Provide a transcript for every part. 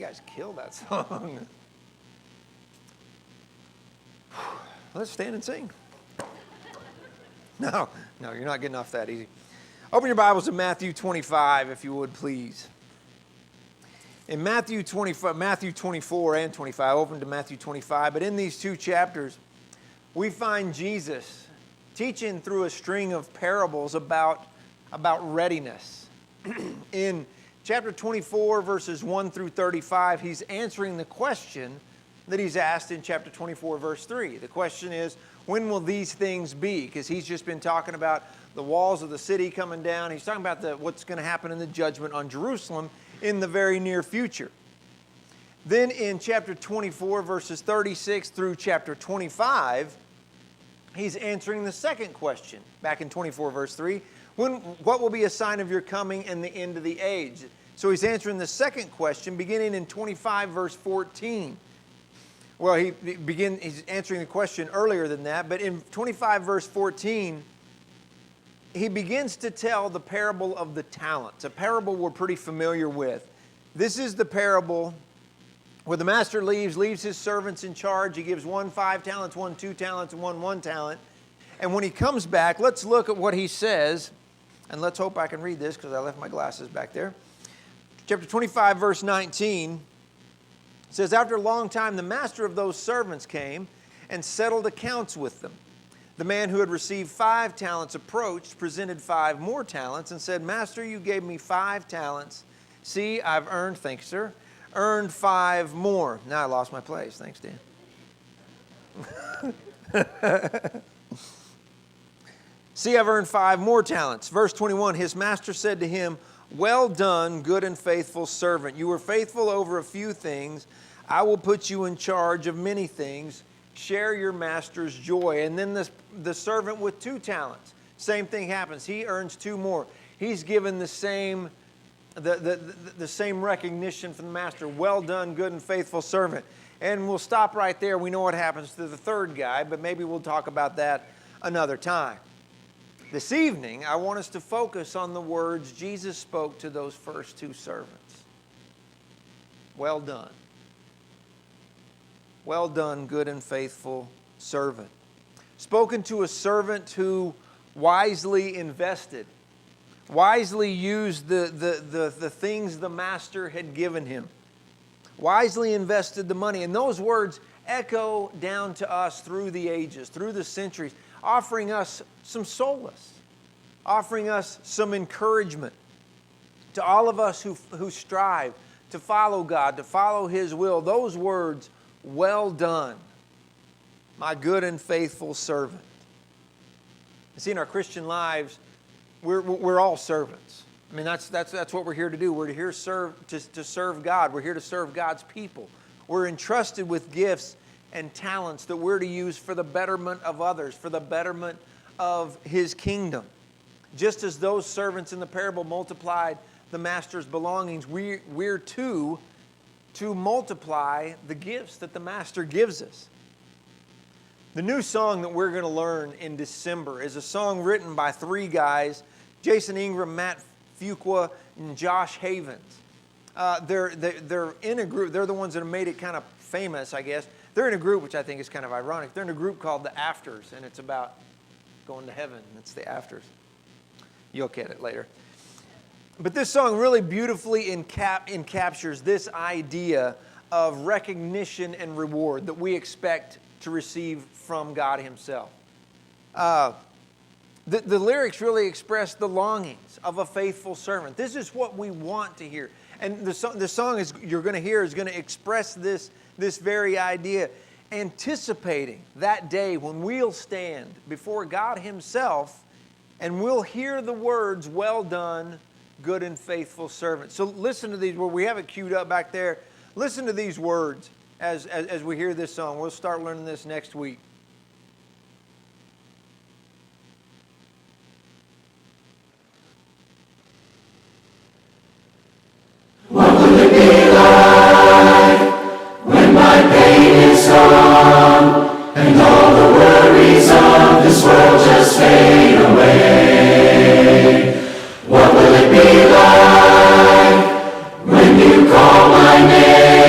guys killed that song. Let's stand and sing. No, you're not getting off that easy. Open your Bibles to Matthew 25, if you would, please. In Matthew 24 and 25, open to Matthew 25, but in these two chapters, we find Jesus teaching through a string of parables about readiness. In chapter 24, verses 1 through 35, he's answering the question that he's asked in chapter 24, verse 3. The question is, when will these things be? Because he's just been talking about the walls of the city coming down. He's talking about what's going to happen in the judgment on Jerusalem in the very near future. Then in chapter 24, verses 36 through chapter 25, he's answering the second question. Back in 24, verse 3, what will be a sign of your coming and the end of the age? So he's answering the second question beginning in 25, verse 14. Well, he's answering the question earlier than that, but in 25, verse 14, he begins to tell the parable of the talents, a parable we're pretty familiar with. This is the parable where the master leaves his servants in charge. He gives one 5 talents, one 2 talents, and one 1 talent. And when he comes back, let's look at what he says, and let's hope I can read this because I left my glasses back there. Chapter 25, verse 19 says, after a long time, the master of those servants came and settled accounts with them. The man who had received 5 talents approached, presented 5 more talents, and said, Master, you gave me 5 talents. See, I've earned, thank you, sir, earned 5 more. Now I lost my place. Thanks, Dan. See, I've earned 5 more talents. Verse 21, his master said to him, well done, good and faithful servant. You were faithful over a few things. I will put you in charge of many things. Share your master's joy. And then the servant with 2 talents, same thing happens. He earns 2 more. He's given the same recognition from the master. Well done, good and faithful servant. And we'll stop right there. We know what happens to the third guy, but maybe we'll talk about that another time. This evening, I want us to focus on the words Jesus spoke to those first 2 servants. Well done. Well done, good and faithful servant. Spoken to a servant who wisely invested, wisely used the things the master had given him, wisely invested the money. And those words echo down to us through the ages, through the centuries, offering us some solace, offering us some encouragement to all of us who strive to follow God, to follow His will. Those words, well done, my good and faithful servant. You see, in our Christian lives, we're all servants. I mean, that's what we're here to do. We're here to serve God. We're here to serve God's people. We're entrusted with gifts and talents that we're to use for the betterment of others, for the betterment of His kingdom. Just as those servants in the parable multiplied the master's belongings, we're to multiply the gifts that the master gives us. The new song that we're going to learn in December is a song written by 3 guys, Jason Ingram, Matt Fuqua, and Josh Havens. They're in a group. They're the ones that have made it kind of famous, I guess. They're in a group, which I think is kind of ironic. They're in a group called The Afters, and it's about going to heaven. It's The Afters. You'll get it later. But this song really beautifully encaptures this idea of recognition and reward that we expect to receive from God Himself. The lyrics really express the longings of a faithful servant. This is what we want to hear. And the song you're going to hear is going to express this very idea, anticipating that day when we'll stand before God Himself and we'll hear the words, well done, good and faithful servant. So listen to these words. We have it queued up back there. Listen to these words as we hear this song. We'll start learning this next week. What will it be like when my pain is gone and all the worries of this world just fade away? What will it be like when you call my name?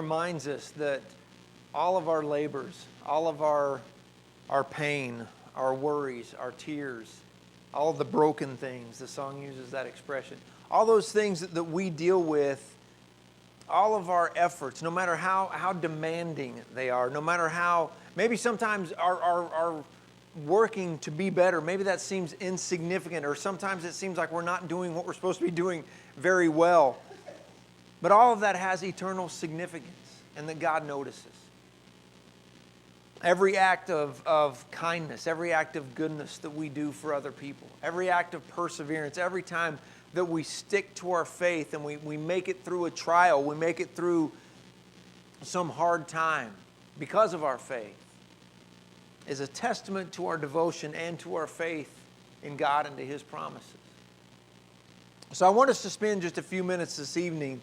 reminds us that all of our labors, all of our pain, our worries, our tears, all of the broken things, the song uses that expression, all those things that we deal with, all of our efforts, no matter how demanding they are, no matter how, maybe sometimes our working to be better, maybe that seems insignificant, or sometimes it seems like we're not doing what we're supposed to be doing very well. But all of that has eternal significance, and that God notices. Every act of kindness, every act of goodness that we do for other people, every act of perseverance, every time that we stick to our faith and we make it through a trial, we make it through some hard time because of our faith, is a testament to our devotion and to our faith in God and to His promises. So I want us to spend just a few minutes this evening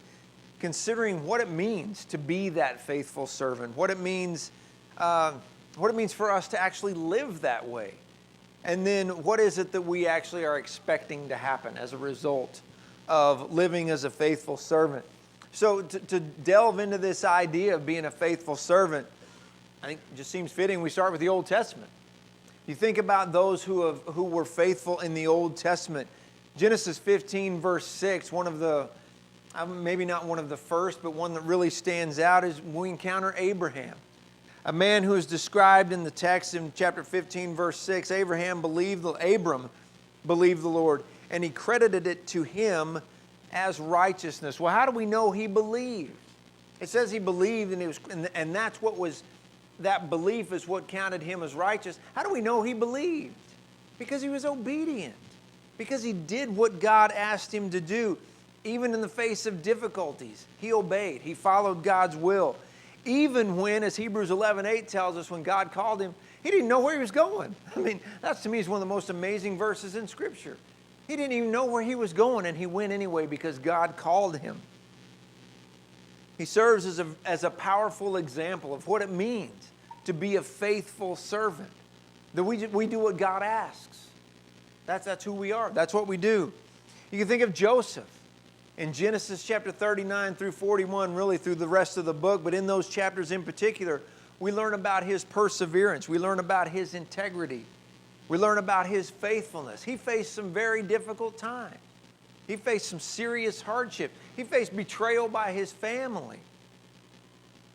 considering what it means to be that faithful servant, what it means for us to actually live that way. And then what is it that we actually are expecting to happen as a result of living as a faithful servant? So to delve into this idea of being a faithful servant, I think it just seems fitting we start with the Old Testament. You think about those who were faithful in the Old Testament. Genesis 15 verse 6, one of the, maybe not one of the first, but one that really stands out is we encounter Abraham. A man who is described in the text in chapter 15, verse 6, Abram believed the Lord, and he credited it to him as righteousness. Well, how do we know he believed? It says he believed, and that's what was, that belief is what counted him as righteous. How do we know he believed? Because he was obedient. Because he did what God asked him to do. Even in the face of difficulties, he obeyed. He followed God's will. Even when, as Hebrews 11:8 tells us, when God called him, he didn't know where he was going. I mean, that to me is one of the most amazing verses in Scripture. He didn't even know where he was going, and he went anyway because God called him. He serves as a powerful example of what it means to be a faithful servant. That we do what God asks. That's who we are. That's what we do. You can think of Joseph. In Genesis chapter 39 through 41, really through the rest of the book, but in those chapters in particular, we learn about his perseverance. We learn about his integrity. We learn about his faithfulness. He faced some very difficult times. He faced some serious hardship. He faced betrayal by his family.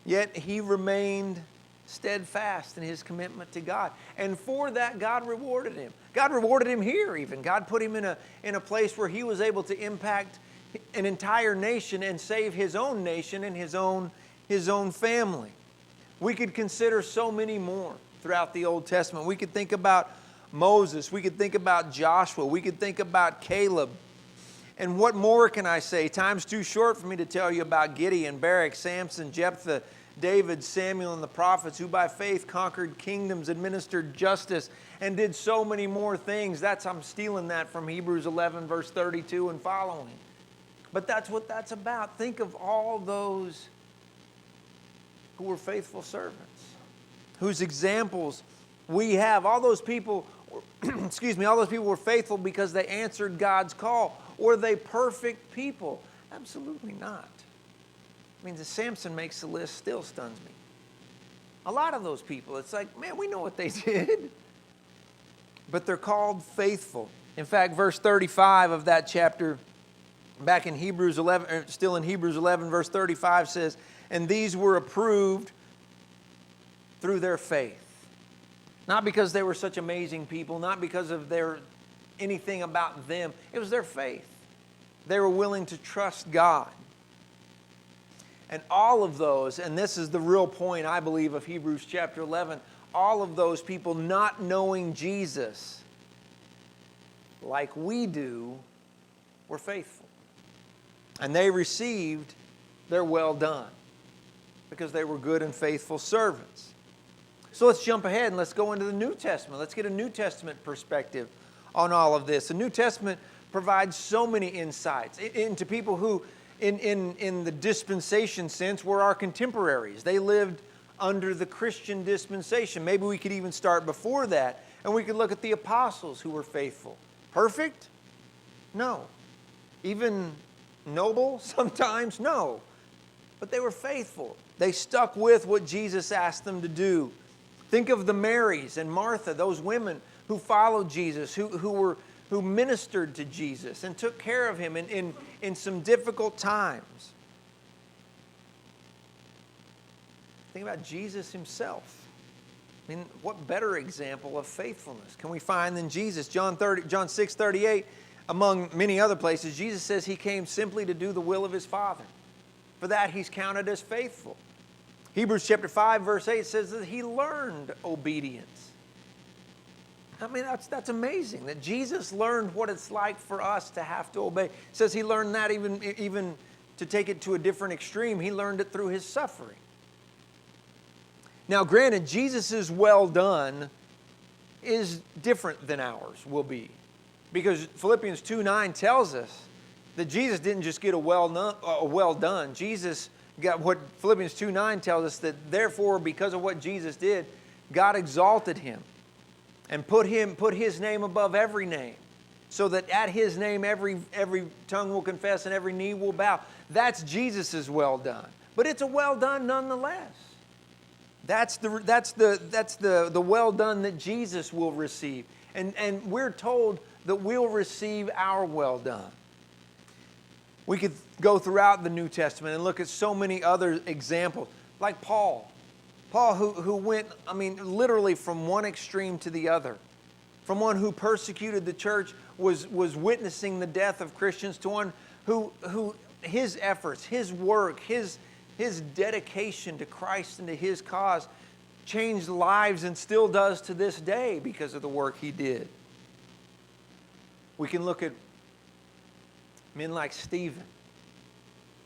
Yet he remained steadfast in his commitment to God. And for that, God rewarded him. God rewarded him here even. God put him in a place where he was able to impact an entire nation and save his own nation and his own family. We could consider so many more throughout the Old Testament. We could think about Moses. We could think about Joshua. We could think about Caleb. And what more can I say? Time's too short for me to tell you about Gideon, Barak, Samson, Jephthah, David, Samuel, and the prophets who by faith conquered kingdoms, administered justice, and did so many more things. I'm stealing that from Hebrews 11, verse 32 and following. But that's what that's about. Think of all those who were faithful servants, whose examples we have. All those people, all those people were faithful because they answered God's call. Were they perfect people? Absolutely not. I mean, the Samson makes the list still stuns me. A lot of those people, it's like, man, we know what they did. But they're called faithful. In fact, verse 35 of that chapter, back in Hebrews 11, still in Hebrews 11, verse 35 says, and these were approved through their faith. Not because they were such amazing people, not because of anything about them. It was their faith. They were willing to trust God. And all of those, and this is the real point, I believe, of Hebrews chapter 11, all of those people not knowing Jesus like we do were faithful. And they received their well done because they were good and faithful servants. So let's jump ahead and let's go into the New Testament. Let's get a New Testament perspective on all of this. The New Testament provides so many insights into people who, in the dispensation sense, were our contemporaries. They lived under the Christian dispensation. Maybe we could even start before that, and we could look at the apostles who were faithful. Perfect? No. Even noble? Sometimes? No. But they were faithful. They stuck with what Jesus asked them to do. Think of the Marys and Martha, those women who followed Jesus, who ministered to Jesus and took care of him in some difficult times. Think about Jesus himself. I mean, what better example of faithfulness can we find than Jesus? John 6:38, among many other places, Jesus says he came simply to do the will of his Father. For that he's counted as faithful. Hebrews chapter 5 verse 8 says that he learned obedience. I mean, that's amazing that Jesus learned what it's like for us to have to obey. It says he learned that even to take it to a different extreme. He learned it through his suffering. Now, granted, Jesus' well done is different than ours will be. Because Philippians 2:9 tells us that Jesus didn't just get a well done. Jesus got what Philippians 2:9 tells us, that therefore, because of what Jesus did, God exalted him and put his name above every name, so that at his name every tongue will confess and every knee will bow. That's Jesus' well done. But it's a well done nonetheless. That's the well done that Jesus will receive. And we're told that we'll receive our well done. We could go throughout the New Testament and look at so many other examples, like Paul. Paul who went, literally from one extreme to the other. From one who persecuted the church, was witnessing the death of Christians, to one who his efforts, his work, his dedication to Christ and to his cause changed lives and still does to this day because of the work he did. We can look at men like Stephen,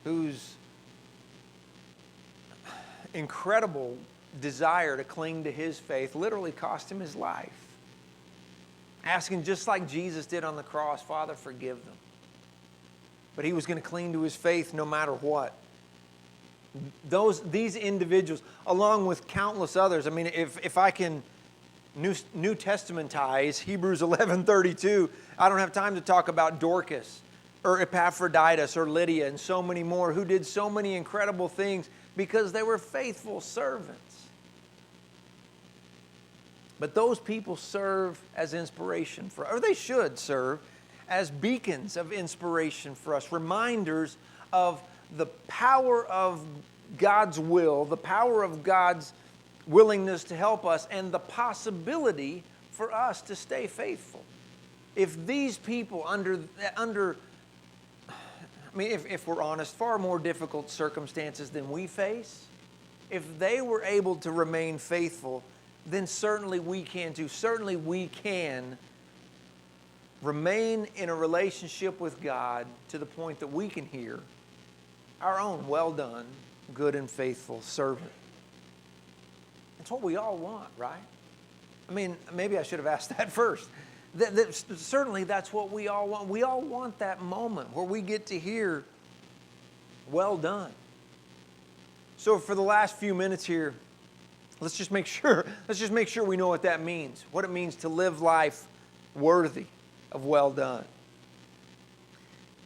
whose incredible desire to cling to his faith literally cost him his life. Asking, just like Jesus did on the cross, Father, forgive them. But he was going to cling to his faith no matter what. These individuals, along with countless others, if I can New Testamentize Hebrews 11:32, I don't have time to talk about Dorcas or Epaphroditus or Lydia and so many more who did so many incredible things because they were faithful servants. But those people serve as inspiration or they should serve as beacons of inspiration for us, reminders of the power of God's will, the power of God's willingness to help us, and the possibility for us to stay faithful. If these people if we're honest, far more difficult circumstances than we face, if they were able to remain faithful, then certainly we can too. Certainly we can remain in a relationship with God to the point that we can hear our own well done, good and faithful servant. That's what we all want, right? Maybe I should have asked that first. Certainly that's what we all want. We all want that moment where we get to hear, well done. So for the last few minutes here, let's just make sure we know what that means. What it means to live life worthy of well done.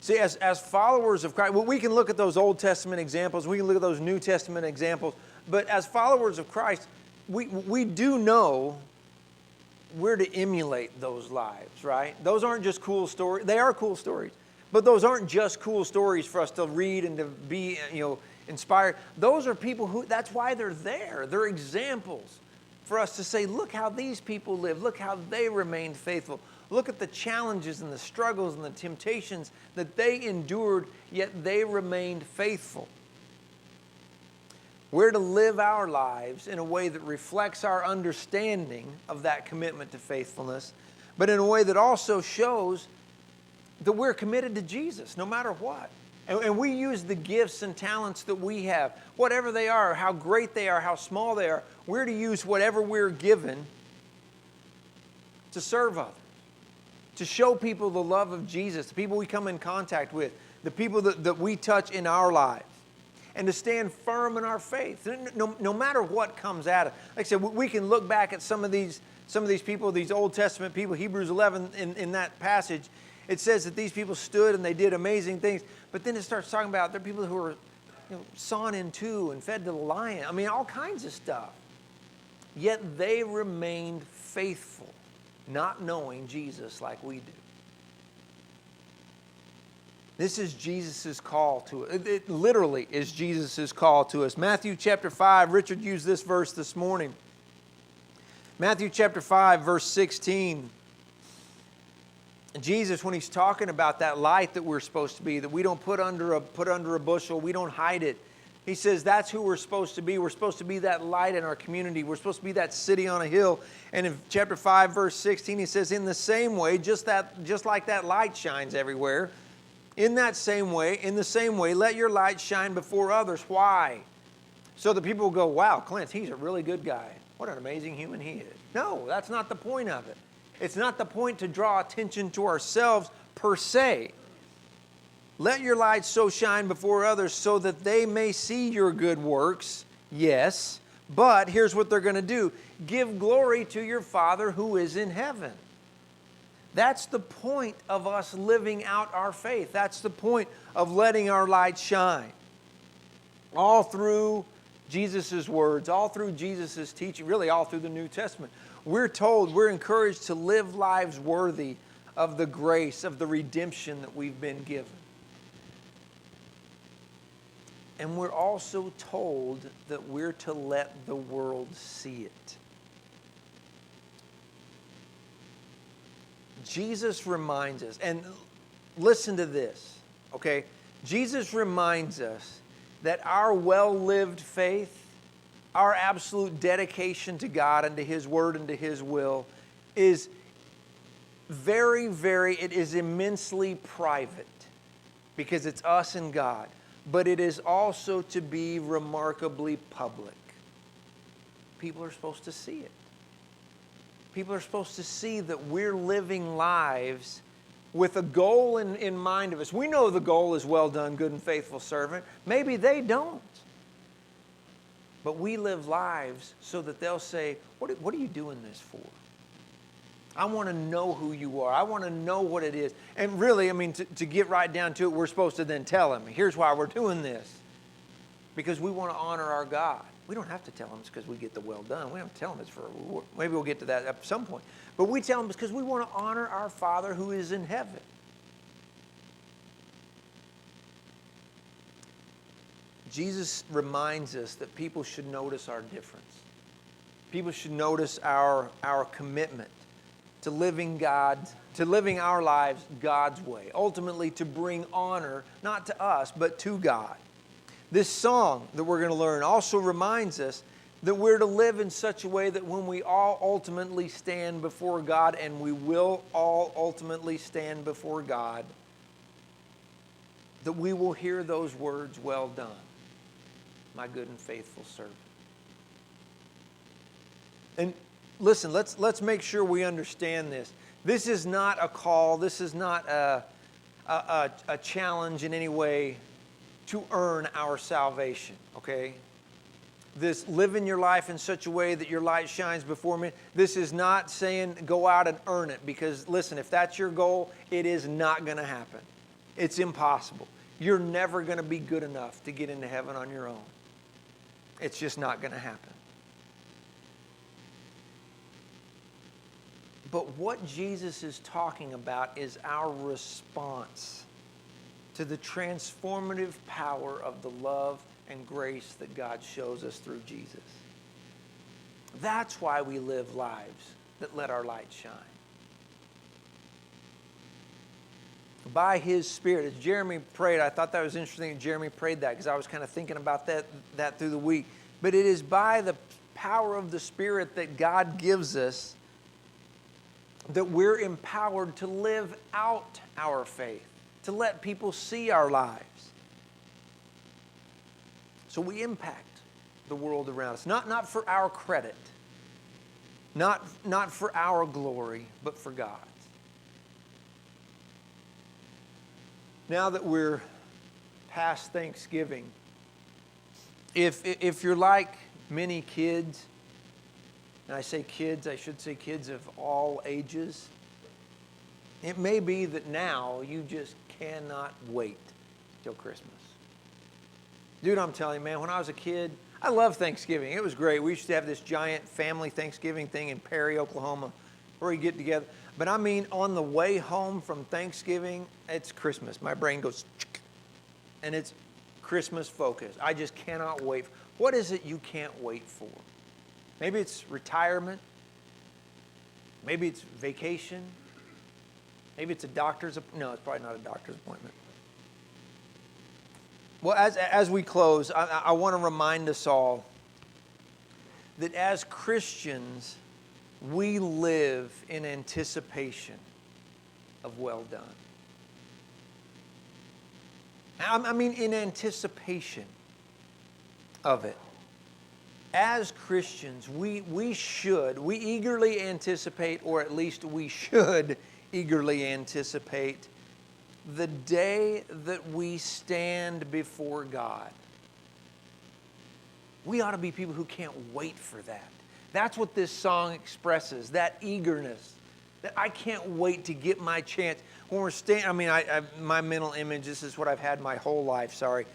See, as followers of Christ, we can look at those Old Testament examples, we can look at those New Testament examples, but as followers of Christ, we do know we're to emulate those lives, right? Those aren't just cool stories. They are cool stories, but those aren't just cool stories for us to read and to be, inspired. Those are people that's why they're there. They're examples for us to say, look how these people live. Look how they remained faithful. Look at the challenges and the struggles and the temptations that they endured, yet they remained faithful. We're to live our lives in a way that reflects our understanding of that commitment to faithfulness, but in a way that also shows that we're committed to Jesus no matter what. And we use the gifts and talents that we have, whatever they are, how great they are, how small they are. We're to use whatever we're given to serve others, to show people the love of Jesus, the people we come in contact with, the people that we touch in our lives, and to stand firm in our faith, no matter what comes at us. Like I said, we can look back at some of these people, these Old Testament people, Hebrews 11 in that passage. It says that these people stood and they did amazing things, but then it starts talking about they're people who are sawn in two and fed to the lion. I mean, all kinds of stuff. Yet they remained faithful, not knowing Jesus like we do. This is Jesus' call to us. It literally is Jesus' call to us. Matthew chapter 5, Richard used this verse this morning. Matthew chapter 5, verse 16. Jesus, when he's talking about that light that we're supposed to be, that we don't put under a bushel, we don't hide it. He says that's who we're supposed to be. We're supposed to be that light in our community. We're supposed to be that city on a hill. And in chapter 5, verse 16, he says, in the same way, just like that light shines everywhere, in the same way, let your light shine before others. Why? So that people will go, wow, Clint, he's a really good guy. What an amazing human he is. No, that's not the point of it. It's not the point to draw attention to ourselves per se. Let your light so shine before others so that they may see your good works. Yes, but here's what they're going to do. Give glory to your Father who is in heaven. That's the point of us living out our faith. That's the point of letting our light shine. All through Jesus' words, all through Jesus' teaching, really all through the New Testament. We're encouraged to live lives worthy of the grace, of the redemption that we've been given. And we're also told that we're to let the world see it. Jesus reminds us, and listen to this, okay? Jesus reminds us that our well-lived faith, our absolute dedication to God and to His Word and to His will is it is immensely private because it's us and God. But it is also to be remarkably public. People are supposed to see it. People are supposed to see that we're living lives with a goal in mind of us. We know the goal is well done, good and faithful servant. Maybe they don't. But we live lives so that they'll say, what are you doing this for? I want to know who you are. I want to know what it is. And really, I mean, to get right down to it, we're supposed to then tell them, here's why we're doing this. Because we want to honor our God. We don't have to tell them it's because we get the well done. We don't have to tell them it's for, maybe we'll get to that at some point. But we tell them because we want to honor our Father who is in heaven. Jesus reminds us that people should notice our difference. People should notice our commitment to living our lives God's way. Ultimately to bring honor, not to us, but to God. This song that we're going to learn also reminds us that we're to live in such a way that when we all ultimately stand before God, and we will all ultimately stand before God, that we will hear those words, well done, my good and faithful servant. And listen, let's make sure we understand this. This is not a call. This is not a challenge in any way to earn our salvation, okay? This living your life in such a way that your light shines before me. This is not saying go out and earn it, because listen, if that's your goal, it is not going to happen. It's impossible. You're never going to be good enough to get into heaven on your own. It's just not going to happen. But what Jesus is talking about is our response to the transformative power of the love and grace that God shows us through Jesus. That's why we live lives that let our light shine. By His Spirit, as Jeremy prayed, I thought that was interesting that Jeremy prayed that, because I was kind of thinking about that through the week. But it is by the power of the Spirit that God gives us that we're empowered to live out our faith, to let people see our lives. So we impact the world around us, not for our credit, not for our glory, but for God's. Now that we're past Thanksgiving, if you're like many kids, and I say kids, I should say kids of all ages, it may be that now you just cannot wait till Christmas. Dude, I'm telling you, man, when I was a kid, I love Thanksgiving. It was great. We used to have this giant family Thanksgiving thing in Perry, Oklahoma, where we get together. But I mean, on the way home from Thanksgiving, it's Christmas. My brain goes, and it's Christmas focused. I just cannot wait. What is it you can't wait for? Maybe it's retirement. Maybe it's vacation. Maybe it's a doctor's appointment. No, it's probably not a doctor's appointment. Well, as we close, I want to remind us all that as Christians, we live in anticipation of well done. I mean, in anticipation of it. As Christians, we eagerly anticipate, or at least we should eagerly anticipate the day that we stand before God. We ought to be people who can't wait for that. That's what this song expresses, that eagerness, that I can't wait to get my chance. When we're standing, my mental image, this is what I've had my whole life, sorry.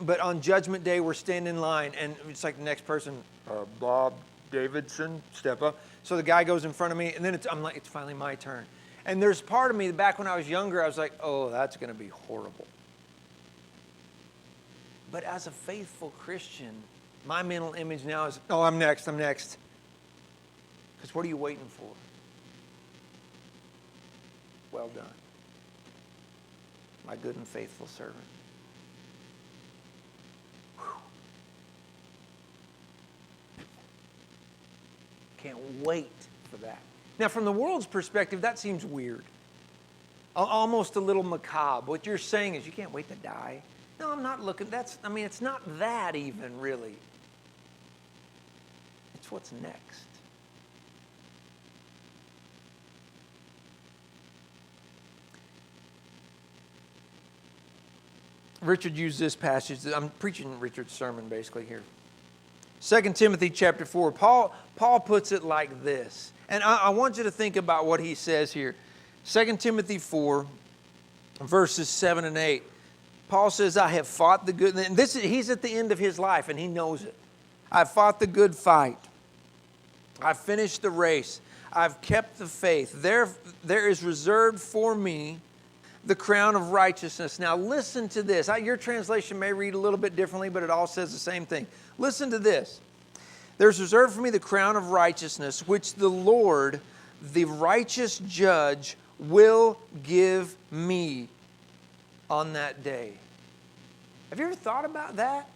But on Judgment Day, we're standing in line, and it's like the next person, Bob Davison, step up. So the guy goes in front of me, and then I'm like, it's finally my turn. And there's part of me, back when I was younger, I was like, oh, that's going to be horrible. But as a faithful Christian, my mental image now is, oh, I'm next. Because what are you waiting for? Well done, my good and faithful servant. Whew. Can't wait for that. Now, from the world's perspective, that seems weird. Almost a little macabre. What you're saying is you can't wait to die. No, I'm not looking. It's not that even, really. It's what's next. Richard used this passage. I'm preaching Richard's sermon basically here. 2 Timothy chapter 4. Paul puts it like this. And I want you to think about what he says here. 2 Timothy 4, verses 7 and 8. Paul says, I have fought the good... And he's at the end of his life, and he knows it. I've fought the good fight. I've finished the race. I've kept the faith. There is reserved for me the crown of righteousness. Now listen to this. Your translation may read a little bit differently, but it all says the same thing. Listen to this. There's reserved for me the crown of righteousness, which the Lord, the righteous judge, will give me on that day. Have you ever thought about that?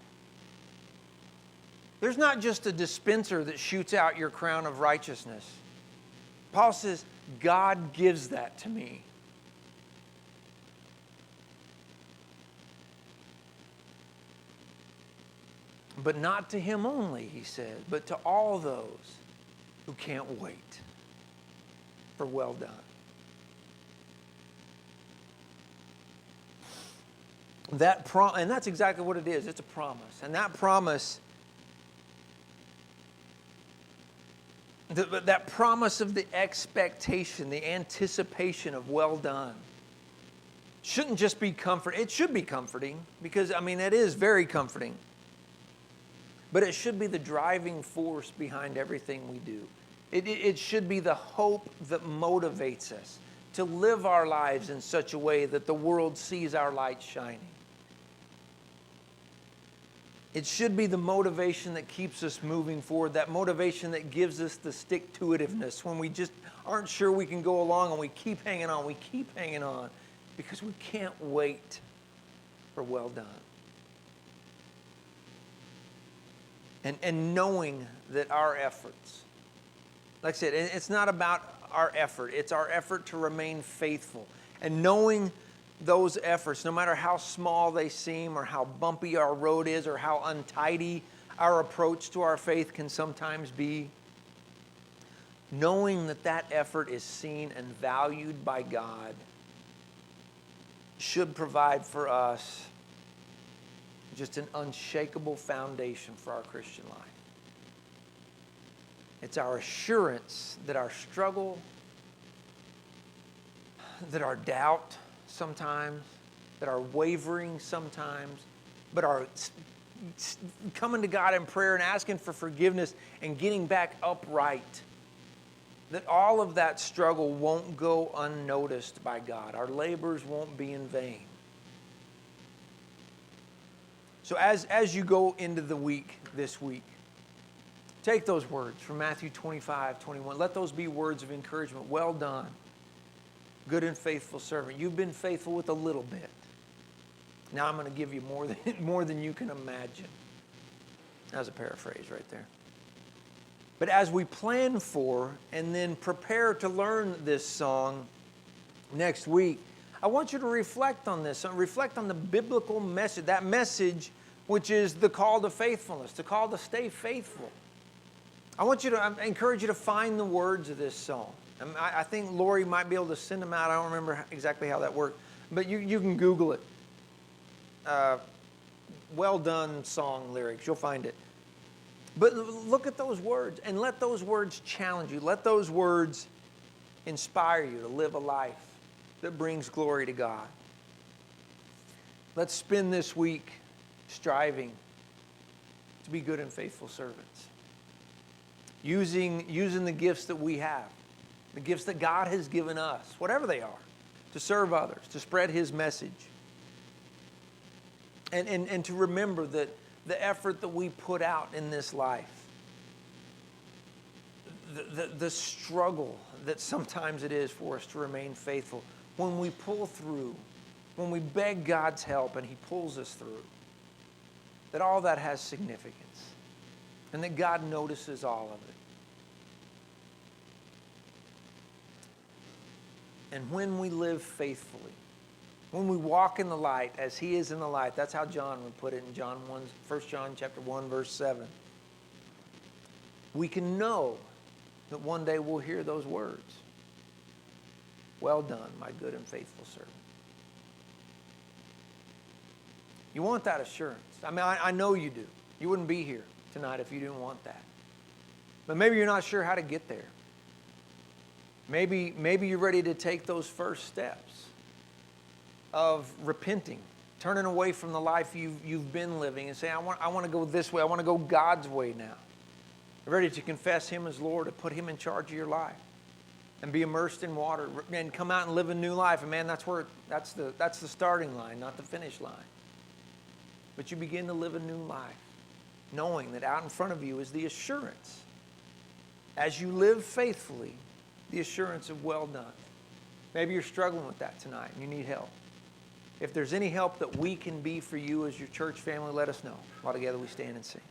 There's not just a dispenser that shoots out your crown of righteousness. Paul says, God gives that to me. But not to him only, he says, but to all those who can't wait for well done. And that's exactly what it is. It's a promise. And that promise, that promise of the expectation, the anticipation of well done, shouldn't just be comfort. It should be comforting because, it is very comforting. But it should be the driving force behind everything we do. It should be the hope that motivates us to live our lives in such a way that the world sees our light shining. It should be the motivation that keeps us moving forward, that motivation that gives us the stick-to-itiveness when we just aren't sure we can go along and we keep hanging on because we can't wait for well done. And knowing that our efforts, like I said, it's not about our effort. It's our effort to remain faithful. And knowing those efforts, no matter how small they seem or how bumpy our road is or how untidy our approach to our faith can sometimes be, knowing that that effort is seen and valued by God should provide for us just an unshakable foundation for our Christian life. It's our assurance that our struggle, that our doubt sometimes, that our wavering sometimes, but are coming to God in prayer and asking for forgiveness and getting back upright, that all of that struggle won't go unnoticed by God. Our labors won't be in vain. So as you go into the week this week, take those words from Matthew 25:21. Let those be words of encouragement. Well done, good and faithful servant. You've been faithful with a little bit. Now I'm going to give you more than you can imagine. That's a paraphrase right there. But as we plan for and then prepare to learn this song next week, I want you to reflect on this. Reflect on the biblical message, that message which is the call to faithfulness, the call to stay faithful. I encourage you to find the words of this song. I think Lori might be able to send them out. I don't remember exactly how that worked, but you can Google it. Well done song lyrics. You'll find it. But look at those words and let those words challenge you. Let those words inspire you to live a life that brings glory to God. Let's spend this week striving to be good and faithful servants. Using the gifts that we have, the gifts that God has given us, whatever they are, to serve others, to spread His message. And to remember that the effort that we put out in this life, the struggle that sometimes it is for us to remain faithful, when we pull through, when we beg God's help and He pulls us through, that all that has significance and that God notices all of it. And when we live faithfully, when we walk in the light as He is in the light, that's how John would put it in 1 John chapter 1, verse 7. We can know that one day we'll hear those words. Well done, my good and faithful servant. You want that assurance. I mean, I know you do. You wouldn't be here tonight if you didn't want that. But maybe you're not sure how to get there. Maybe you're ready to take those first steps of repenting, turning away from the life you've been living and saying, I want to go this way. I want to go God's way now. You're ready to confess Him as Lord, to put Him in charge of your life and be immersed in water and come out and live a new life. And man, that's the starting line, not the finish line. But you begin to live a new life, knowing that out in front of you is the assurance. As you live faithfully, the assurance of well done. Maybe you're struggling with that tonight and you need help. If there's any help that we can be for you as your church family, let us know. While together we stand and sing.